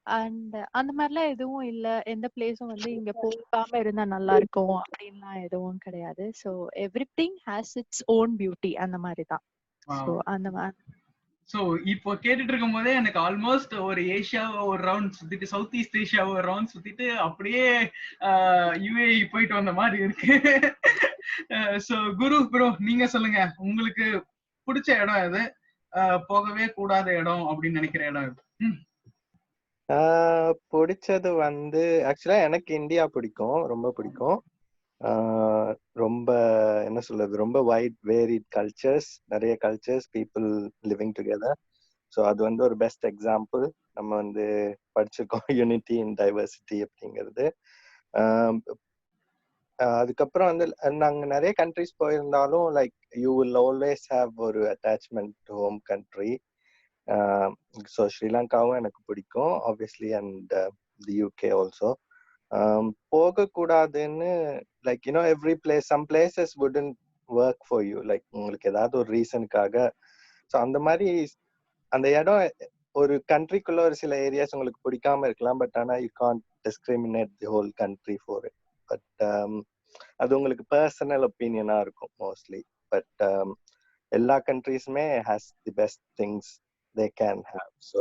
And அந்த மாதிரிலாம் எதுவும் இல்லை, எந்த பிளேஸும் வந்து இங்க போகாம இருந்தா நல்லா இருக்கும் அப்படின்லாம் எதுவும் கிடையாது. So every thing has its own beauty, அந்த மாதிரி தான். ஸோ அந்த மாதிரி. ஸோ இப்போ கேட்டுட்டு இருக்கும் போதே எனக்கு ஆல்மோஸ்ட் ஒரு ஏஷியாவை ஒரு ரவுண்ட் சுத்திட்டு, சவுத் ஈஸ்ட் ஏஷியாவை ஒரு ரவுண்ட் சுத்திட்டு அப்படியே யுஏஇ போயிட்டு வந்த மாதிரி இருக்கு. ஸோ குரு ப்ரோ, நீங்க சொல்லுங்க, உங்களுக்கு பிடிச்ச இடம் எது, போகவே கூடாத இடம் அப்படின்னு நினைக்கிற இடம் எது? பிடிச்சது வந்து ஆக்சுவலா எனக்கு இந்தியா பிடிக்கும், ரொம்ப பிடிக்கும். ரொம்ப என்ன சொல்றது, ரொம்ப வைட் வேரிட் கல்ச்சர்ஸ், நிறைய cultures, people living together. So அது வந்து ஒரு பெஸ்ட் எக்ஸாம்பிள். நம்ம வந்து படிச்சிருக்கோம் யூனிட்டி இன் டைவர்சிட்டி அப்படிங்கிறது. அதுக்கப்புறம் வந்து நாங்கள் நிறைய கண்ட்ரிஸ் போயிருந்தாலும் like you will always have ஒரு attachment to home country. So ஸ்ரீலங்காவும் எனக்கு பிடிக்கும் obviously, and the UK also. போகக்கூடாதுன்னு like you know every place, some places wouldn't work for you, like உங்களுக்கு ஏதாவது ஒரு ரீசனுக்காக. ஸோ அந்த மாதிரி அந்த இடம் ஒரு கண்ட்ரிக்குள்ள ஒரு சில ஏரியாஸ் உங்களுக்கு பிடிக்காம இருக்கலாம், பட் ஆனால் you can't discriminate the whole country for it. But அது உங்களுக்கு பர்சனல் ஒப்பீனியனா இருக்கும் மோஸ்ட்லி. பட் எல்லா கண்ட்ரீஸுமே has the best things they can have. So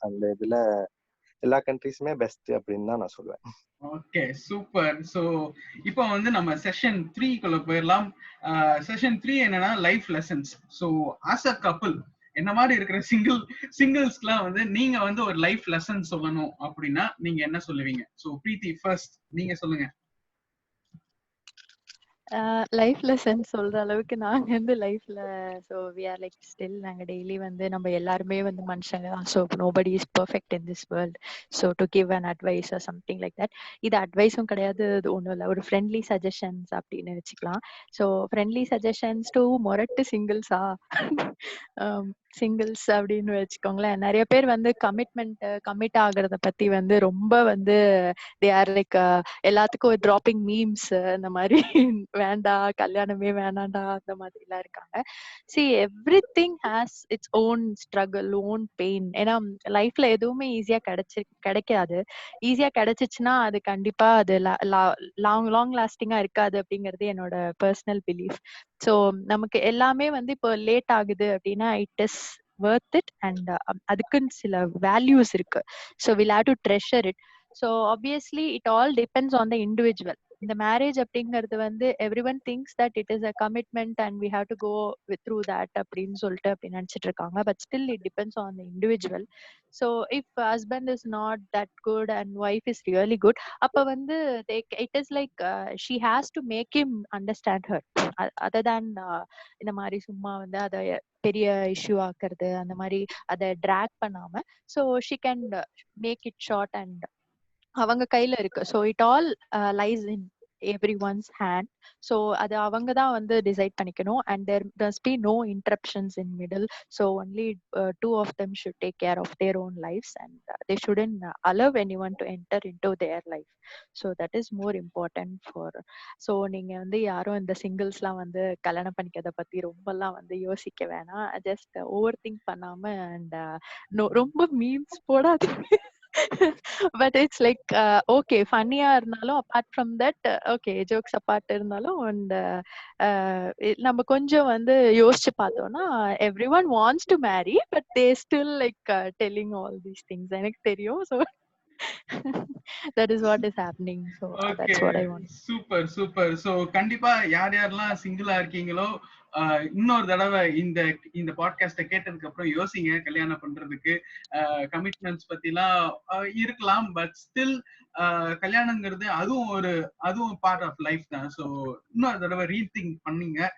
அந்த இதுல எல்லா கண்ட்ரீஸுமே பெஸ்ட் அப்படின்னு தான் நான் சொல்லுவேன். Okay, super. ஸோ இப்போ வந்து நம்ம செஷன் 3க்குள்ள போயிடலாம். செஷன் 3 என்னன்னா life lessons. So as a couple என்ன மாதிரி இருக்கிற சிங்கிள்ஸ்க்குலாம் வந்து நீங்க வந்து ஒரு லைஃப் லெசன் சொல்லணும் அப்படின்னா நீங்க என்ன சொல்லுவீங்க? ஸோ பிரீத்தி ஃபர்ஸ்ட் நீங்க சொல்லுங்க. லைஃப் லெசன் சொல்ற அளவுக்கு நாங்க வந்து லைஃப்ல so we are like still நாங்க டெய்லி வந்து நம்ம எல்லாருமே வந்து மனுஷங்க தான். So nobody is perfect in this world. So to give an advice or something like that. இது அட்வைஸும் கிடையாது, இது ஒன்றும் இல்லை, ஒரு ஃப்ரெண்ட்லி சஜஷன்ஸ் அப்படின்னு வச்சுக்கலாம். ஸோ ஃப்ரெண்ட்லி சஜஷன்ஸ் டு மொரட்டு சிங்கிள்ஸா சிங்கிள்ஸ் அப்படின்னு வச்சுக்கோங்களேன். நிறைய பேர் வந்து கமிட் ஆகுறத பத்தி வந்து ரொம்ப வந்து தே ஆர் லைக் எல்லாத்துக்கும் ஒரு டிராப்பிங் மீம்ஸ் இந்த மாதிரி வேண்டாம் கல்யாணமே வேணாண்டா அந்த மாதிரி எல்லாம் இருக்காங்க. C everything has its own struggle, own pain. ஏன்னா லைஃப்ல எதுவுமே ஈஸியா கிடைக்காது. ஈஸியா கிடைச்சிச்சுன்னா அது கண்டிப்பா அது லாங் லாஸ்டிங்கா இருக்காது அப்படிங்கிறது என்னோட பர்சனல் பிலீஃப். ஸோ நமக்கு எல்லாமே வந்து இப்போ லேட் ஆகுது அப்படின்னா it is worth it and அதுக்குன்னு சில வேல்யூஸ் இருக்கு. So will have to treasure it. So obviously it all depends on the individual. இந்த மேரேஜ் அப்படிங்கிறது வந்து every one thinks that it is a commitment and we have to go through that அப்படின்னு சொல்லிட்டு அப்படி நினைச்சிட்டு இருக்காங்க. But still it depends on the individual. So if husband is not that good and wife is really good, அப்போ வந்து it is like she has to make him understand her. Other than இந்த மாதிரி சும்மா வந்து அதை பெரிய issue ஆக்குறது அந்த மாதிரி அதை ட்ராக் பண்ணாம so she can make it short and அவங்க கையில இருக்கு. So it all lies in every one's hand. So அது அவங்க தான் வந்து டிசைட் பண்ணிக்கணும். And there must be no interruptions in middle. So only two of them should take care of their own lives and they shouldn't allow anyone to enter into their life. So that is more important for. So நீங்க வந்து யாரும் இந்த சிங்கிள்ஸ்லாம் வந்து கல்யாணம் பண்ணிக்கிறத பத்தி ரொம்பலாம் வந்து யோசிக்க வேணாம். ஜஸ்ட் ஓவர் திங்க் பண்ணாம அண்ட் ரொம்ப மீம்ஸ் போடாதீங்க. பட் இட்ஸ் லைக் ஓகே ஃபன்னியா இருந்தாலும் apart from that okay jokes apart இருந்தாலும் அண்ட் நம்ம கொஞ்சம் வந்து யோசிச்சு பார்த்தோம்னா every one wants to marry but they still like telling all these things எனக்கு தெரியும். So that is what is happening. So that's what I want. Super super. So கண்டிப்பா யார் யாரெல்லாம் சிங்கிளா இருக்கீங்களோ இன்னொரு தடவை இந்த பாட்காஸ்ட கேட்டதுக்கு அப்புறம் யோசிங்க கல்யாணம் பண்றதுக்கு. கமிட்மெண்ட்ஸ் பத்திலாம் இருக்கலாம் பட் ஸ்டில் கல்யாணங்கிறது அதுவும் பார்ட் ஆஃப் லைஃப் தான். ஸோ இன்னொரு தடவை ரீதிங்க் பண்ணீங்க.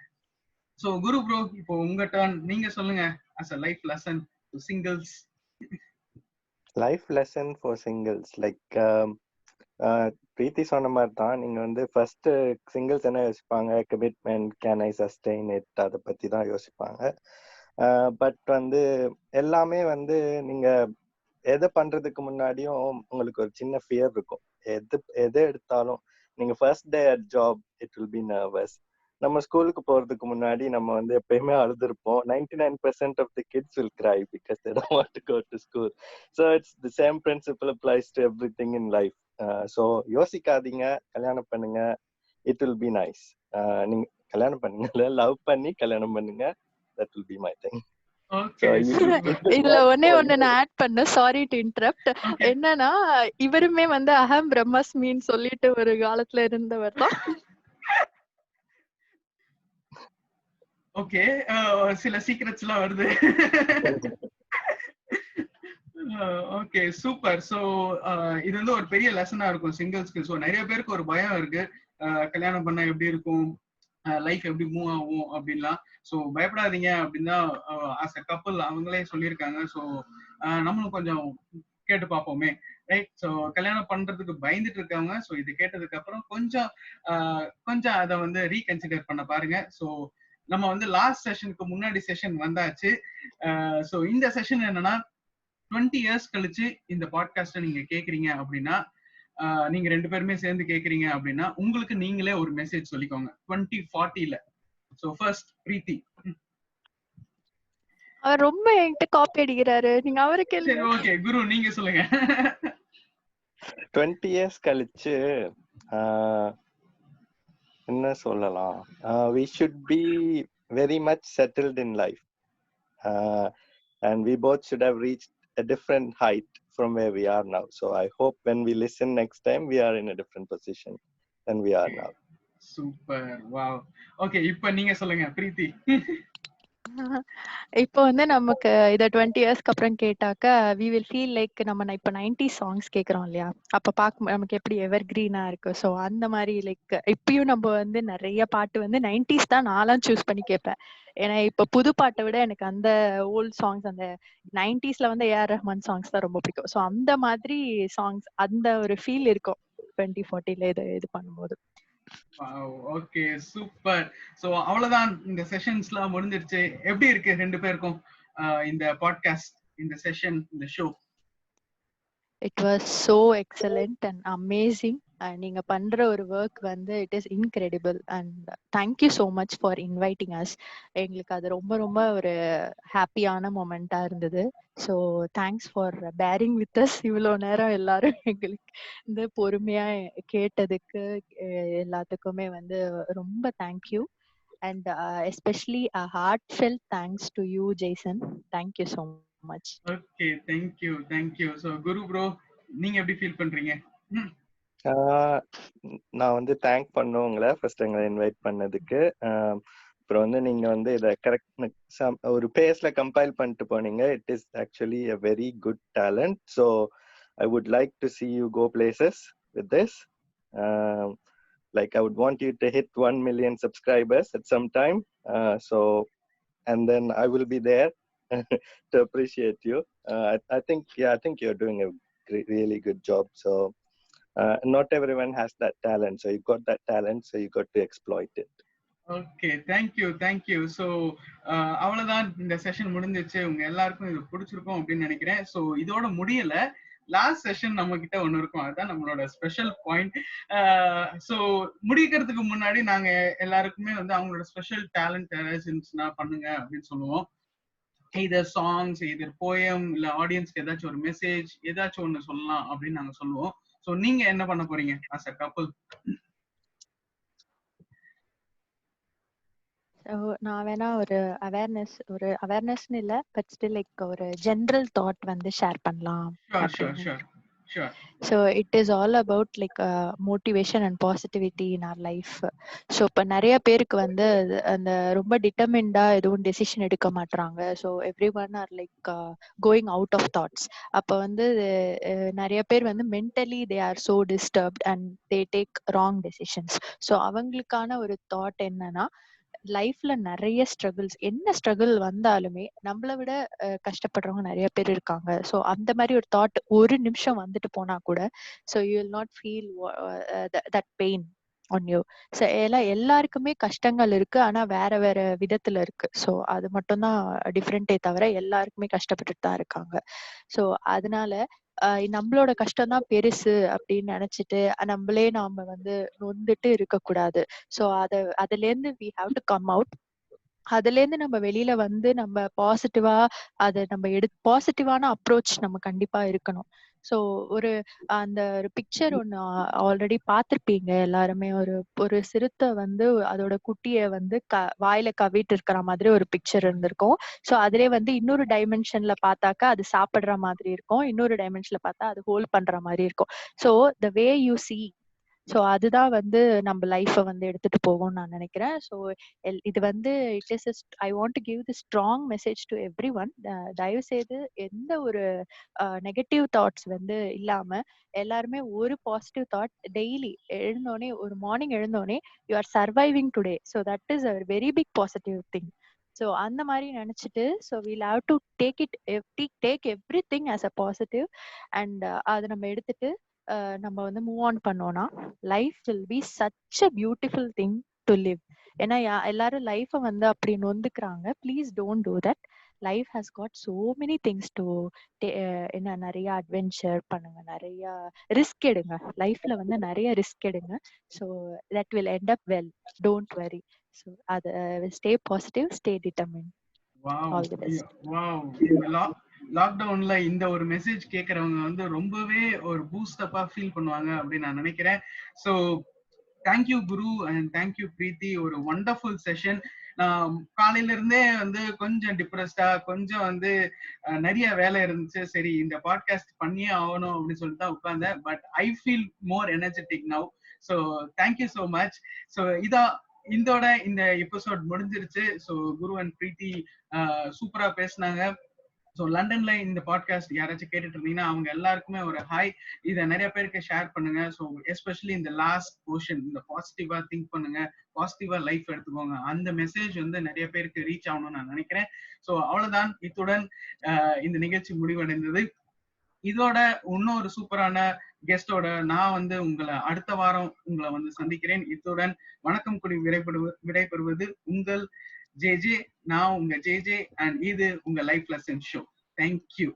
ஸோ குரு ப்ரோ இப்போ உங்க டர்ன், நீங்க சொல்லுங்க as a life lesson to singles. Life lesson for singles like Preethi சொன்ன மாதிரி தான். நீங்க வந்து ஃபர்ஸ்ட் சிங்கிள்ஸ் என்ன யோசிப்பாங்க, commitment, can I sustain it, அதை பத்தி தான் யோசிப்பாங்க. பட் வந்து எல்லாமே வந்து நீங்க எதை பண்றதுக்கு முன்னாடியும் உங்களுக்கு ஒரு சின்ன ஃபியர் இருக்கும். எதை எடுத்தாலும் நீங்க first day at job it will B nervous. நம்ம ஸ்கூலுக்கு போறதுக்கு முன்னாடி நம்ம வந்து எப்பயுமே அழுதுருப்போம். 99% of the kids will cry because they don't want to go to school. So it's the same principle applies to everything in life. So யோசிக்காதீங்க, கல்யாணம் பண்ணுங்க, it will be nice. நீங்க கல்யாணம் பண்ணுங்க, லவ் பண்ணி கல்யாணம் பண்ணுங்க, that will be my thing. இதுல ஒண்ணு நான் ஆட் பண்ண, சாரி டு இன்டரப்ட். என்னன்னா இவருமே வந்து அகம் பிரம்மஸ்மின்னு சொல்லிட்டு ஒரு காலத்துல இருந்தவர் தான். ஓகே, சில சீக்ரெட்ஸ் எல்லாம் வருது. Okay super. ஸோ இது வந்து ஒரு பெரிய லெசனா இருக்கும் சிங்கிள்ஸ்க்கு. ஸோ நிறைய பேருக்கு ஒரு பயம் இருக்கு, கல்யாணம் பண்ணா எப்படி இருக்கும், லைஃப் எப்படி மூவ் ஆகும் அப்படின்லாம். ஸோ பயப்படாதீங்க அப்படின்னு தான் ஆஸ் அ கப்புள் அவங்களே சொல்லியிருக்காங்க. ஸோ நம்மளும் கொஞ்சம் கேட்டு பார்ப்போமே, ரைட்? ஸோ கல்யாணம் பண்றதுக்கு பயந்துட்டு இருக்காங்க. ஸோ இது கேட்டதுக்கு அப்புறம் கொஞ்சம் அதை வந்து ரீகன்சிடர் பண்ண பாருங்க. ஸோ நம்ம வந்து லாஸ்ட் செஷனுக்கு முன்னாடி செஷன் வந்தாச்சு. ஸோ இந்த செஷன் என்னன்னா 20 years கழிச்சு இந்த பாட்காஸ்ட நீங்க கேக்குறீங்க அப்படின்னா, நீங்க 2 பேருமே சேர்ந்து கேக்குறீங்க அப்படின்னா உங்களுக்கு நீங்களே ஒரு மெசேஜ் சொல்லிக்கோங்க 2040ல. ஸோ ஃபர்ஸ்ட் பிரீத்தி. அவர் ரொம்ப என்கிட்ட காப்பி அடிக்கிறாரு, நீங்க அவரை கேளுங்க. சரி ஓகே குரு நீங்க சொல்லுங்க. 20 years கழிச்சு என்ன சொல்லலாம், we should be very much settled in life and we both should have reached a different height from where we are now. So I hope when we listen next time, we are in a different position than we are now. Super. Wow. Okay, இப்போ நீங்க சொல்லுங்க பிரீத்தி. இப்போ வந்து நமக்கு இத 20 இயர்ஸ்க்கு அப்புறம் கேட்டாக்க we will feel like நம்ம இப்ப 90s சாங்ஸ் கேக்குறோம் இல்லையா? அப்ப நமக்கு எப்படி எவர் கிரீனா இருக்கு. சோ அந்த மாதிரி லைக் இப்பயும் நம்ம வந்து நிறைய பாட்டு வந்து 90s தான் நான்லாம் சூஸ் பண்ணி கேட்பேன். ஏன்னா இப்ப புது பாட்டை விட எனக்கு அந்த ஓல்ட் சாங்ஸ், அந்த 90ஸ்ல வந்து ஏஆர் ரஹ்மான் சாங்ஸ் தான் ரொம்ப பிடிக்கும். சோ அந்த மாதிரி சாங்ஸ், அந்த ஒரு ஃபீல் இருக்கும் 2040ல இது பண்ணும்போது. Okay, super. சோ அவ்வளவுதான், இந்த செஷன்ஸ்லாம் முடிஞ்சிருச்சு. எப்படி இருக்கு ரெண்டு பேருக்கும் இந்த பாட்காஸ்ட், இந்த செஷன், இந்த show? It was so excellent and amazing. நீங்க பண்ற ஒரு ஒர்க் வந்து it is incredible and thank you so much for inviting us. எங்களுக்கு அது ரொம்ப ரொம்ப ஒரு ஹாப்பியான மொமெண்டா இருந்தது. So thanks for bearing with us. இவ்வளோ நேரம் எல்லாரும் எங்களுக்கு இந்த பொறுமையா கேட்டதுக்கு எல்லாத்துக்குமே வந்து ரொம்ப thank you. And especially a heartfelt thanks to you, Jason. Thank you so much. Okay, thank you. So Guru bro, நீங்க எப்படி ஃபீல் பண்றீங்க? நான் வந்து தேங்க் பண்ணுவேன் உங்களை ஃபர்ஸ்ட் எங்களை இன்வைட் பண்ணதுக்கு. அப்புறம் வந்து நீங்க வந்து இதை கரெக்ட் ஒரு பேஸ்ல கம்பைல் பண்ணிட்டு போனீங்க. It is actually a very good talent. So I would like to see you go places with this. Like I would want you to hit 1 million subscribers at some time. So and then I will be there to appreciate you. I think you're doing a really good job. So not everyone has that talent. So you got that talent, so you got to exploit it. Okay, thank you. So அவ்வளவுதான், இந்த session முடிஞ்சிச்சு. உங்க எல்லாருக்கும் இது பிடிச்சிருக்கும் அப்படின்னு நினைக்கிறேன். So இதோட முடியல, லாஸ்ட் செஷன் நம்ம கிட்ட ஒண்ணு இருக்கும். அதுதான் நம்மளோட ஸ்பெஷல் பாயிண்ட். ஸோ முடிக்கிறதுக்கு முன்னாடி நாங்க எல்லாருக்குமே வந்து அவங்களோட ஸ்பெஷல் டேலண்ட் ஏதாச்சும் இருந்துச்சுன்னா பண்ணுங்க அப்படின்னு சொல்லுவோம். இதர் சாங்ஸ், இதர் போயம், இல்ல ஆடியன்ஸ்க்கு ஏதாச்சும் ஒரு மெசேஜ், ஏதாச்சும் ஒண்ணு சொல்லலாம் அப்படின்னு நாங்க சொல்லுவோம். ஸோ நீங்க என்ன பண்ண போறீங்க as a couple? நான் வேணா ஒரு அவேர்னஸ்னு இல்ல, பட் ஸ்டில் லைக் ஒரு ஜெனரல் தாட் வந்து ஷேர் பண்ணலாம். Sure. So it is all about like motivation and positivity in our life. So இப்ப நிறைய பேருக்கு வந்து அந்த ரொம்ப டிட்டர்மிண்டா எதுவும் டெசிஷன் எடுக்க மாட்டாங்க. So everyone are like going out of thoughts. அப்ப வந்து நிறைய பேர் வந்து mentally they are so disturbed and they take wrong decisions. So அவங்களுக்கான ஒரு தாட் என்னன்னா, லைஃப்ல நிறைய ஸ்ட்ரகிள்ஸ், என்ன ஸ்ட்ரகிள் வந்தாலுமே நம்மளை விட கஷ்டப்படுறவங்க நிறைய பேர் இருக்காங்க. ஸோ அந்த மாதிரி ஒரு தாட் ஒரு நிமிஷம் வந்துட்டு போனா கூட, so you will not feel that pain on you. So எல்லாருக்குமே கஷ்டங்கள் இருக்கு, ஆனா வேற வேற விதத்துல இருக்கு. ஸோ அது மட்டும்தான் டிஃப்ரெண்டே தவிர எல்லாருக்குமே கஷ்டப்பட்டுட்டு தான் இருக்காங்க. ஸோ அதனால நம்மளோட கஷ்டம் தான் பெருசு அப்படின்னு நினைச்சிட்டு நாம வந்து நொந்துட்டு இருக்கக்கூடாது. ஸோ அதுல இருந்து we have to come out. அதுல இருந்து நம்ம வெளியில வந்து நம்ம பாசிட்டிவா அதை நம்ம பாசிட்டிவான அப்ரோச் நம்ம கண்டிப்பா இருக்கணும். ஸோ அந்த ஒரு பிக்சர் ஒண்ணு ஆல்ரெடி பார்த்திருப்பீங்க எல்லாருமே. ஒரு சிறுத்தை வந்து அதோட குட்டிய வந்து வாயில கவிட்டு இருக்கிற மாதிரி ஒரு பிக்சர் இருந்திருக்கும். ஸோ அதுலயே வந்து இன்னொரு டைமென்ஷன்ல பார்த்தாக்கா அது சாப்பிடுற மாதிரி இருக்கும், இன்னொரு டைமென்ஷன்ல பார்த்தா அது ஹோல்ட் பண்ற மாதிரி இருக்கும். So the way you see, so அதுதான் வந்து நம்ம லைஃபை வந்து எடுத்துட்டு போகும்னு நான் நினைக்கிறேன். ஸோ இது வந்து it is I want to give the strong message to every one. தயவு செய்து எந்த ஒரு நெகட்டிவ் தாட்ஸ் வந்து இல்லாம எல்லாருமே ஒரு பாசிட்டிவ் தாட் டெய்லி எழுந்தோடனே, ஒரு மார்னிங் எழுந்தோடனே you are surviving today, so that is a very big positive thing. So அந்த மாதிரி நினைச்சிட்டு, so we'll have to take everything as a positive. And அதை நம்ம எடுத்துட்டு நம்ம வந்து மூவ் ஆன் பண்ணோம்னா life will be such a beautiful thing to live. ஏன்னா எல்லாரும் லைஃபை வந்து அப்படி நொந்துக்கிறாங்க. Please don't do that. Life has got so many things to என்ன, நிறைய அட்வென்ச்சர் பண்ணுங்க, நிறைய ரிஸ்க் எடுங்க. லைஃப்ல வந்து நிறைய ரிஸ்க் எடுங்க. So that will end up well. Don't worry. So அது stay positive, stay determined. All the best. லாக்டவுன்ல இந்த ஒரு மெசேஜ் கேட்கறவங்க வந்து ரொம்பவே ஒரு பூஸ்ட் அப்பா ஃபீல் பண்ணுவாங்க அப்படின்னு நான் நினைக்கிறேன். So thank you Guru and thank you Preethi. ஒரு வண்டர்ஃபுல் செஷன். நான் காலையில இருந்தே வந்து கொஞ்சம் டிப்ரெஸ்டா, கொஞ்சம் வந்து நிறைய வேலை இருந்துச்சு. சரி இந்த பாட்காஸ்ட் பண்ணியே ஆகணும் அப்படின்னு சொல்லிட்டு தான் உட்கார்ந்தேன். But I feel more energetic now. So thank you so much. So இதோட இந்த எபிசோட் முடிஞ்சிருச்சு. ஸோ குரு அண்ட் பிரீத்தி சூப்பரா பேசினாங்க. ஸோ லண்டன்ல இந்த பாட்காஸ்ட் யாராச்சும் கேட்டுட்டு இருந்தீங்கன்னா அவங்க எல்லாருக்குமே ஒரு ஹாய். இதை நிறைய பேருக்கு ஷேர் பண்ணுங்க. ஸோ எஸ்பெஷலி இந்த லாஸ்ட் போர்ஷன், இந்த பாசிட்டிவா திங்க் பண்ணுங்க, பாசிட்டிவா லைஃப் எடுத்துக்கோங்க, அந்த மெசேஜ் வந்து நிறைய பேருக்கு ரீச் ஆகணும்னு நான் நினைக்கிறேன். ஸோ அவ்வளவுதான், இத்துடன் இந்த நிகழ்ச்சி முடிவடைந்தது. இதோட இன்னொரு சூப்பரான கெஸ்டோட நான் வந்து உங்களை அடுத்த வாரம் உங்களை வந்து சந்திக்கிறேன். இத்துடன் வணக்கம் கூடி விடைபெறுவது உங்கள் ஜேஜே. நான் உங்க ஜேஜே அண்ட் இது உங்க லைஃப் லெசன் ஷோ. தேங்க்யூ.